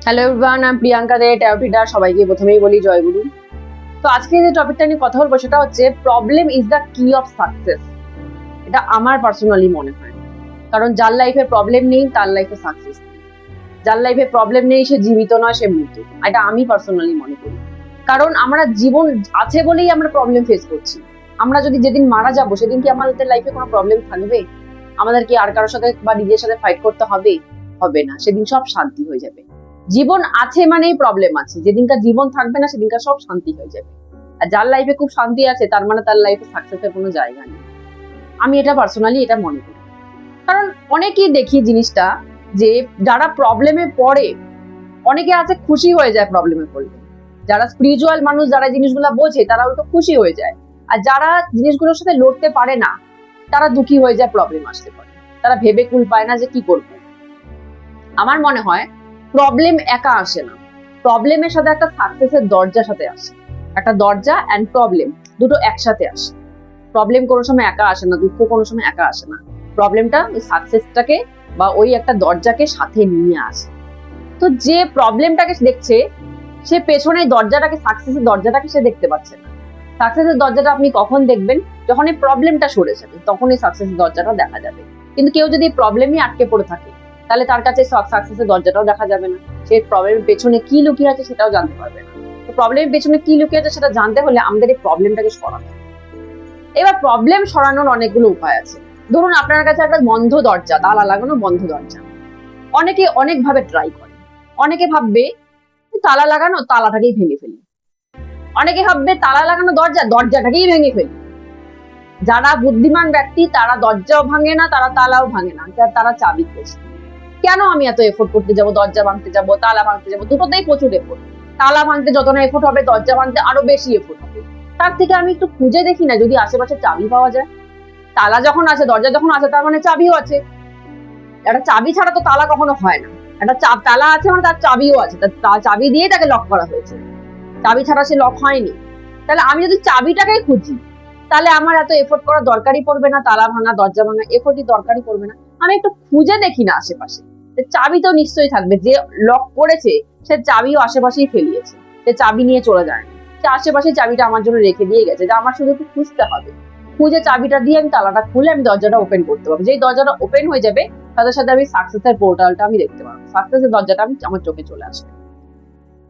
Hello everyone, আমি প্রিয়াঙ্কা দে ট্যারোটিডার। সবাইকে প্রথমেই বলি জয়গুরু। তো আজকে যে টপিকটা নিয়ে কথা বলবো সেটা হচ্ছে প্রবলেম ইজ দ্য কি অফ সাকসেস। এটা আমার পার্সোনালি মনে হয়, কারণ যার লাইফে প্রবলেম নেই তার লাইফে সাকসেস, যার লাইফে প্রবলেম নেই সে জীবিত নয়, সে মৃত। এটা আমি পার্সোনালি মনে করি। কারণ আমরা জীবন আছে বলেই আমরা প্রবলেম ফেস করছি। আমরা যদি যেদিন মারা যাবো সেদিন কি আমাদের লাইফে কোনো প্রবলেম থাকবে? আমাদের কি আর কারোর সাথে বা নিজের সাথে ফাইট করতে হবে? হবে না, সেদিন সব শান্তি হয়ে যাবে। জীবন আছে মানেই প্রবলেম আছে, যেদিনকার জীবন থাকবে না সেদিনকার সব শান্তি হয়ে যাবে। আর যার লাইফে খুব শান্তি আছে তার মানে তার লাইফে সাকসেসের কোনো জায়গা নেই। আমি এটা পার্সোনালি এটা মনে করি। কারণ অনেকেই দেখি জিনিসটা, যে যারা প্রবলেমে পড়ে, অনেকে আছে খুশি হয়ে যায় প্রবলেমে পড়লে। যারা স্পিরিচুয়াল মানুষ, যারা জিনিসগুলো বোঝে, তারা উল্টো খুশি হয়ে যায়। আর যারা জিনিসগুলোর সাথে লড়তে পারে না, তারা দুঃখী হয়ে যায় প্রবলেম আসতে পারে। তারা ভেবে কুল পায় না যে কি করবে। আমার মনে হয় প্রবলেম একা আসে না, প্রবলেমের সাথে একটা সাকসেসের দরজার সাথে আসে। একটা দরজা অ্যান্ড প্রবলেম দুটো একসাথে আসে। প্রবলেম কোনো সময় একা আসে না, দুঃখ কোনো সময় একা আসে না। প্রবলেমটা ওই সাকসেসটাকে বা ওই একটা দরজাকে সাথে নিয়ে আসে। তো যে প্রবলেমটাকে দেখছে, সে পেছনে দরজাটাকে, সাকসেসের দরজাটাকে সে দেখতে পাচ্ছে না। সাকসেসের দরজাটা আপনি কখন দেখবেন? যখন এই প্রবলেমটা সরে যাবে, তখন এই সাকসেসের দরজাটা দেখা যাবে। কিন্তু কেউ যদি প্রবলেমই আটকে পড়ে থাকে, তাহলে তার কাছে সাকসেসের দরজাটাও দেখা যাবে না। সে প্রবলেমের পেছনে কি লুকিয়ে আছে সেটাও জানতে পারবে না। তো প্রবলেমের পেছনে কি লুকিয়ে আছে সেটা জানতে হলে আমাদের এই প্রবলেমটাকে সরাতে হবে। এবার প্রবলেম সরানোর অনেকগুলো উপায় আছে। ধরুন আপনার কাছে একটা বন্ধ দরজা, তালা লাগানো বন্ধ দরজা। অনেকে অনেক ভাবে ট্রাই করে। অনেকে ভাববে তালা লাগানো, তালাটাকেই ভেঙে ফেলি। অনেকে ভাববে তালা লাগানো দরজা, দরজাটাকেই ভেঙে ফেলি। যারা বুদ্ধিমান ব্যক্তি তারা দরজাও ভাঙে না, তারা তালাও ভাঙে না, তারা চাবি খোঁজে। কেন আমি এত এফোর্ট করতে যাব? দরজা ভাঙতে যাব, তালা ভাঙতে যাব, দুটোতেই প্রচুর এফোর্ট। তালা ভাঙতে যত না এফোর্ট হবে, দরজা ভাঙতে আরো বেশি এফোর্ট হবে। তার থেকে আমি একটু খুঁজে দেখি না, যদি আশেপাশে চাবি পাওয়া যায়। তালা যখন আছে, দরজা যখন আছে, তার মানে চাবিও আছে। একটা চাবি ছাড়া তো তালা কখনো হয় না। একটা তালা আছে মানে তার চাবিও আছে, তার চাবি দিয়েই তাকে লক করা হয়েছে। চাবি ছাড়া সে লক হয়নি। তাহলে আমি যদি চাবিটাকেই খুঁজি, তাহলে আমার এত এফোর্ট করার দরকারই পড়বে না। তালা ভাঙা, দরজা ভাঙা এফোর্টই দরকারই পড়বে না। আমি একটু খুঁজে দেখি না আশেপাশে, চাবি তো নিশ্চয়ই থাকবে। যে লক করেছে সে চাবিও আশেপাশেই ফেলিয়েছে, সে চাবি নিয়ে চলে যায়নি। সে আশেপাশে চাবিটা আমার জন্য রেখে দিয়ে গেছে, যে আমার শুধু একটু খুঁজতে হবে। খুঁজে চাবিটা দিয়ে আমি তালাটা খুলে আমি দরজাটা ওপেন করতে পারবো। যেই দরজাটা ওপেন হয়ে যাবে, সাথে সাথে আমি সাকসেসের পোর্টালটা আমি দেখতে পারবো, সাকসেসের দরজাটা আমি আমার চোখে চলে আসবে।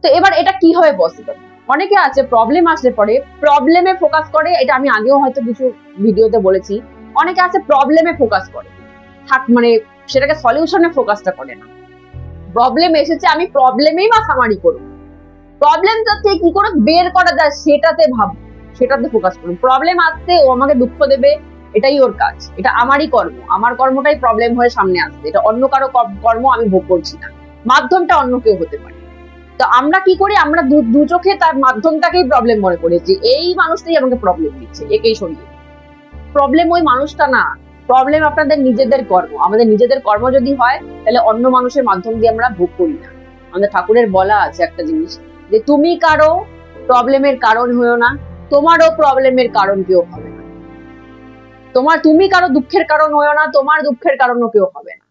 তো এবার এটা কিভাবে পসিবল? অনেকে আছে প্রবলেম আসলে পরে প্রবলেমে ফোকাস করে। এটা আমি আগেও হয়তো কিছু ভিডিওতে বলেছি। অনেকে আছে প্রবলেমে ফোকাস করে, মানে সেটাকে সলিউশনে ফোকাসটা করে না। প্রবলেম এসেছে, আমি প্রবলেমেই মাথামারি করবো। প্রবলেমটা থেকে কি করে বের করা যায় সেটাতে ভাববো, সেটাতে ফোকাস করবো। প্রবলেম আসতে ও আমাকে দুঃখ দেবে, এটাই ওর কাজ। এটা আমারই কর্ম, আমার কর্মটাই প্রবলেম হয়ে সামনে আসছে। এটা অন্য কারো কর্ম আমি ভোগ করছি না। মাধ্যমটা অন্য কেউ হতে পারে। তো আমরা কি করি? আমরা দু চোখে তার মাধ্যমটাকেই প্রবলেম মনে করেছি। এই মানুষটাই আমাকে প্রবলেম দিচ্ছে, একেই সরিয়ে। প্রবলেম ওই মানুষটা না, প্রবলেম আপনাদের নিজেদের কর্ম। আমাদের নিজেদের কর্ম যদি হয়, তাহলে অন্য মানুষের মাধ্যম দিয়ে আমরা ভোগ করি না। আমাদের ঠাকুরের বলা আছে একটা জিনিস, যে তুমি কারো প্রবলেমের কারণ হয়েও না, তোমারও প্রবলেমের কারণ কেউ হবে না। তুমি কারো দুঃখের কারণ হয়েও না, তোমার দুঃখের কারণও কেউ হবে না।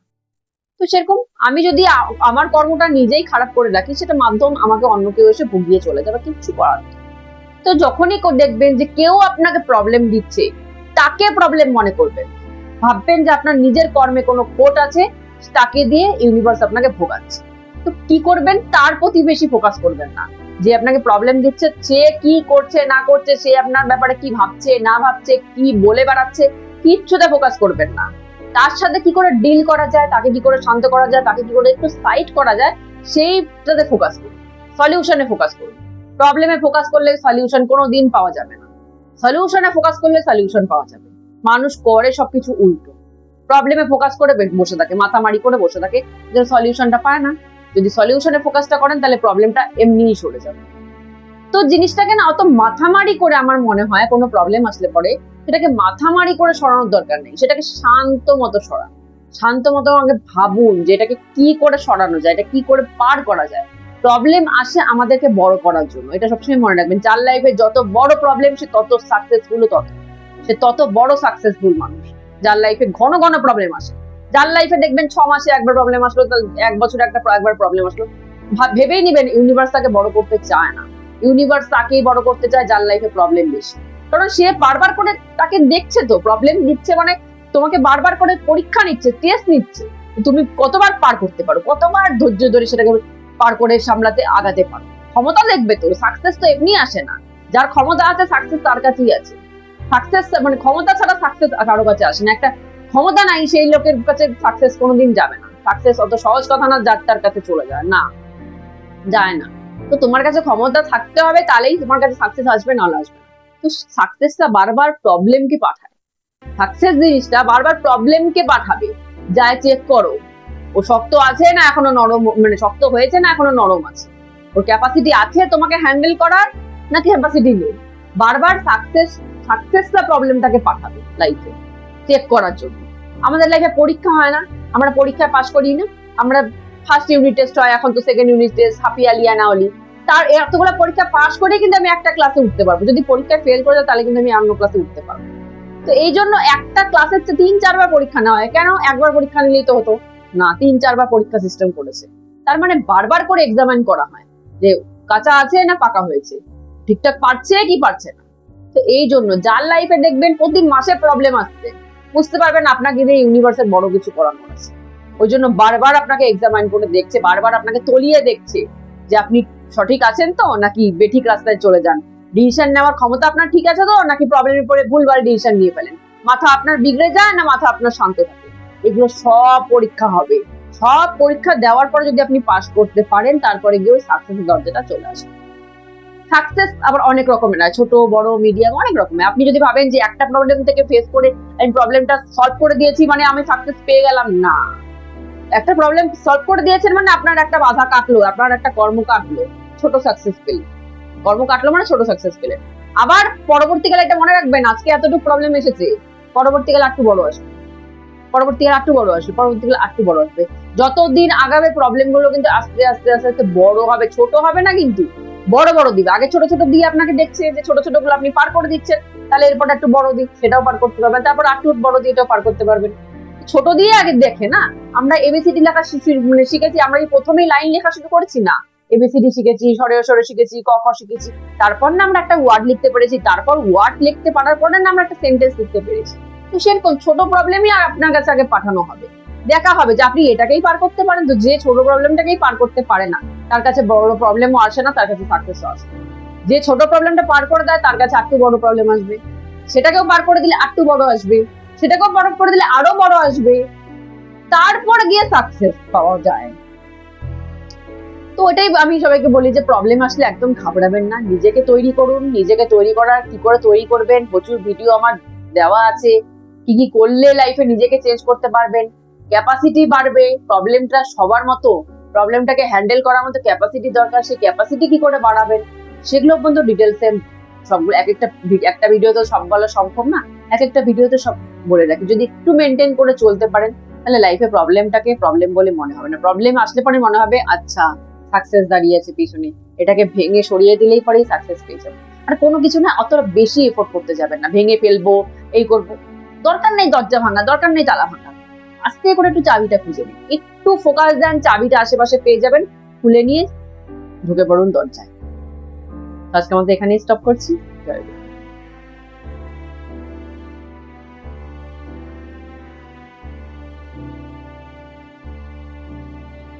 তো সেরকম আমি যদি আমার কর্মটা নিজেই খারাপ করে রাখি, সেটা মাধ্যম আমাকে অন্য কেউ এসে ভুগিয়ে চলে যাবে, কিচ্ছু করার নেই। তো যখনই দেখবেন যে কেউ আপনাকে প্রবলেম দিচ্ছে, তাকে প্রবলেম মনে করবেন। ভাববেন যে আপনার নিজের কর্মে কোনো খোট আছে, তাকে দিয়ে ইউনিভার্স আপনাকে ভোগাচ্ছে। তো কি করবেন? তার প্রতি বেশি ফোকাস করবেন না। যে আপনাকে প্রবলেম দিচ্ছে সে কি করছে না করছে, সে আপনার ব্যাপারে কি ভাবছে না ভাবছে, কি বলে বেড়াচ্ছে, কিচ্ছুতে ফোকাস করবেন না। তার সাথে কি করে ডিল করা যায়, তাকে কি করে শান্ত করা যায়, তাকে কি করে একটু সাইড করা যায়, সেইটাতে ফোকাস করুন। সলিউশনে ফোকাস করুন। প্রবলেমে ফোকাস করলে সলিউশন কোনোদিন পাওয়া যাবে না। সলিউশনে ফোকাস করলে সলিউশন পাওয়া যাবে। মানুষ করে সবকিছু উল্টো। প্রবলেমে ফোকাস করে বসে থাকে, মাথামারি করে বসে থাকে, যে সলিউশনটা পায় না। যদি সলিউশনে ফোকাসটা করেন, তাহলে প্রবলেমটা এমনিই সরে যাবে। তো জিনিসটাকে না অত মাথামারি করে, আমার মনে হয় কোনো প্রবলেম আসলে পরে সেটাকে মাথামারি করে সরানোর দরকার নেই। সেটাকে শান্ত মতো সরান। শান্ত মতো আগে ভাবুন যে এটাকে কি করে সরানো যায়, এটা কি করে পার করা যায়। প্রবলেম আসে আমাদেরকে বড় করার জন্য, এটা সবসময় মনে রাখবেন। যার লাইফে যত বড় প্রবলেম, সে তত সাকসেসফুল, সে তত বড় সাকসেসফুল মানুষ। যার লাইফে ঘন ঘন প্রবলেম আসে, যার লাইফে দেখবেন 6 মাসে একবার প্রবলেম আসলো, 1 বছরে একবার প্রবলেম আসলো, ভেবেই নিবেন ইউনিভার্স তাকে বড় করতে চায় না। ইউনিভার্স তাকেই বড় করতে চায় যার লাইফে প্রবলেম বেশি। কারণ সে বারবার করে তাকে দেখছে, তো প্রবলেম দিচ্ছে মানে তোমাকে বারবার করে পরীক্ষা নিচ্ছে, টেস্ট নিচ্ছে, তুমি কতবার পার করতে পারো, কতবার ধৈর্য ধরে সেটাকে পার করে সামলাতে আগাতে পারো। ক্ষমতা দেখবে তো, সাকসেস তো এমনি আসে না। যার ক্ষমতা আছে সাকসেস তার কাছেই আছে। সাকসেস মানে ক্ষমতা ছাড়া সাকসেস কারো কাছে আসে না। একটা ক্ষমতা নাই সেই লোকের কাছে সাকসেস কোনোদিন যাবে না। সাকসেস অত সহজ কথা না যার তার কাছে চলে যায়, না, যায় না। তো তোমার কাছে ক্ষমতা থাকতে হবে, তাহলেই তোমার কাছে সাকসেস আসবে, নাহলে আসবে না। তো সাকসেসটা বারবার প্রবলেমকে পাঠায়। সাকসেস জিনিসটা বারবার প্রবলেমকে পাঠাবে, যায় চেক করো ও শক্ত আছে না এখনো নরম, মানে শক্ত হয়েছে না এখনো নরম আছে, ওর ক্যাপাসিটি আছে তোমাকে হ্যান্ডেল করার নাকি ক্যাপাসিটি নেই। বারবার সাকসেসটা প্রবলেমটাকে পাঠাবে লাইফে চেক করার জন্য। আমাদের লাইফে পরীক্ষা হয় না, আমরা পরীক্ষায় পাস করি না, আমরা ফার্স্ট ইউনিট টেস্ট হয়, এখন তো second unit test, half yearly annually, তার এতগুলো পরীক্ষা পাস করে কিন্তু আমি একটা ক্লাসে উঠতে পারবো। যদি পরীক্ষায় ফেল করে যাই তাহলে কিন্তু আমি অন্য ক্লাসে উঠতে পারবো। তো এই জন্য একটা ক্লাসের 3-4 বার পরীক্ষা নেওয়া হয়। কেন একবার পরীক্ষা নিলেই তো হতো না, 3-4 বার পরীক্ষা সিস্টেম করেছে। তার মানে বারবার করে এক্সামিন করা হয় যে কাঁচা আছে না পাকা হয়েছে, ঠিকঠাক পারছে কি পারছে না। তো এই জন্য যার লাইফে দেখবেন প্রতি মাসে প্রবলেম আসছে, বুঝতে পারবেন আপনাকে দিয়ে ইউনিভার্সের বড় কিছু করানো আছে। ওই জন্য বারবার আপনাকে এক্সামিন করে দেখছে, বারবার আপনাকে তলিয়ে দেখছে যে আপনি সঠিক আছেন তো নাকি বেঠিক রাস্তায় চলে যান, ডিসিশন নেওয়ার ক্ষমতা আপনার ঠিক আছে তো নাকি প্রবলেমের পরে ভুলভাল ডিসিশন নিয়ে ফেলেন, মাথা আপনার বিগড়ে যায় না মাথা আপনার শান্ত থাকে। এগুলো সব পরীক্ষা হবে। সব পরীক্ষা দেওয়ার পরে যদি আপনি পাস করতে পারেন তারপরে গিয়ে ওই সাকসেসের দরজাটা চলে আসে। সাকসেস আবার অনেক রকমের হয়, ছোট বড় মিডিয়াম অনেক রকমের। আপনি যদি ভাবেন যে একটা প্রবলেম থেকে ফেস করে আমি প্রবলেমটা সলভ করে দিয়েছি মানে আমি সাকসেস পেয়ে গেলাম, না। একটা প্রবলেম সলভ করে দিয়েছেন মানে আপনার একটা বাধা কাটলো, আপনার একটা কর্ম কাটলো, ছোট সাকসেস পেলেন। কর্ম কাটলো মানে ছোট সাকসেস পেলেন। আবার পরবর্তীকালে এটা মনে রাখবেন, আজকে এতটুকু প্রবলেম এসেছে, পরবর্তীকালে একটু বড় আসবে, পরবর্তীকালে একটু বড় আসবে, পরবর্তীকালে একটু বড় আসবে। যতদিন আগাবে প্রবলেম গুলো কিন্তু আস্তে আস্তে আস্তে আস্তে বড় হবে, ছোট হবে না কিন্তু বড় বড় দিবে। আগে ছোট ছোট দিয়ে আপনাকে দেখছে যে ছোট ছোট গুলো আপনি পার করে দিচ্ছেন, তাহলে এরপর একটু বড় দিক, সেটাও পার করতে পারবেন, তারপর একটু বড় দিয়ে এটাও পার করতে পারবেন। ছোট দিয়ে আগে দেখে না, আমরা এবিসিডি লেখা মানে শিখেছি, আমরা এই প্রথমেই লাইন লেখা শুরু করেছি না, এবিসিডি শিখেছি, সরে সরে শিখেছি, ক খ শিখেছি, তারপর না আমরা একটা ওয়ার্ড লিখতে পেরেছি, তারপর ওয়ার্ড লিখতে পারার পরে না আমরা একটা সেন্টেন্স লিখতে পেরেছি। তো সেরকম ছোট প্রবলেমই আর আপনার কাছে আগে পাঠানো হবে, দেখা হবে যে আপনি এটাকেই পার করতে পারেন। তো যে ছোট প্রবলেমটাকেই পার করতে পারে না তার কাছে বড় প্রবলেমও আসে না, তার কাছে সাকসেসও আসে। যে ছোট প্রবলেমটা পার করে দেয় তার কাছে একটু বড় প্রবলেম আসবে, সেটাকেও পার করে দিলে একটু বড় আসবে, সেটাকেও পার করে দিলে আরো বড় আসবে, তারপর গিয়ে সাকসেস পাওয়া যায়। তো ওটাই আমি সবাইকে বলি যে প্রবলেম আসলে একদম ঘাবড়াবেন না, নিজেকে তৈরি করুন। নিজেকে তৈরি করার কি করে তৈরি করবেন প্রচুর ভিডিও আমার দেওয়া আছে, কি কি করলে লাইফে নিজেকে চেঞ্জ করতে পারবেন, ক্যাপাসিটি বাড়বে। প্রবলেমটা সবার মতো, প্রবলেমটাকে হ্যান্ডেল করার মতো ক্যাপাসিটি দরকার, সেই ক্যাপাসিটি কি করে বাড়াবেন সেগুলো কিন্তু ডিটেলসে সবগুলো একটা ভিডিও তো সব বলা সম্ভব না, একটা ভিডিওতে সব বলে রাখি। যদি একটু মেনটেন করে চলতে পারেন তাহলে লাইফে প্রবলেমটাকে প্রবলেম বলে মনে হবে না। প্রবলেম আসলে পরে মনে হবে আচ্ছা সাকসেস দাঁড়িয়ে আছে পিছনে, এটাকে ভেঙে সরিয়ে দিলেই পরেই সাকসেস পেয়ে যাবো। আর কোনো কিছু না অতটা বেশি এফোর্ট করতে যাবেন না, ভেঙে ফেলবো এই করবো, দরকার নেই দরজা ভাঙা, দরকার নেই তালা ভাঙা। আস্তে করে একটু চাবিটা খুঁজে নিন, একটু ফোকাস দেন, চাবিটা আশেপাশে পেয়ে যাবেন, খুলে নিয়ে ঢুকে পড়ুন দরজায়। আজকে আমাদের এখানেই স্টপ করছি। জয় গুরু।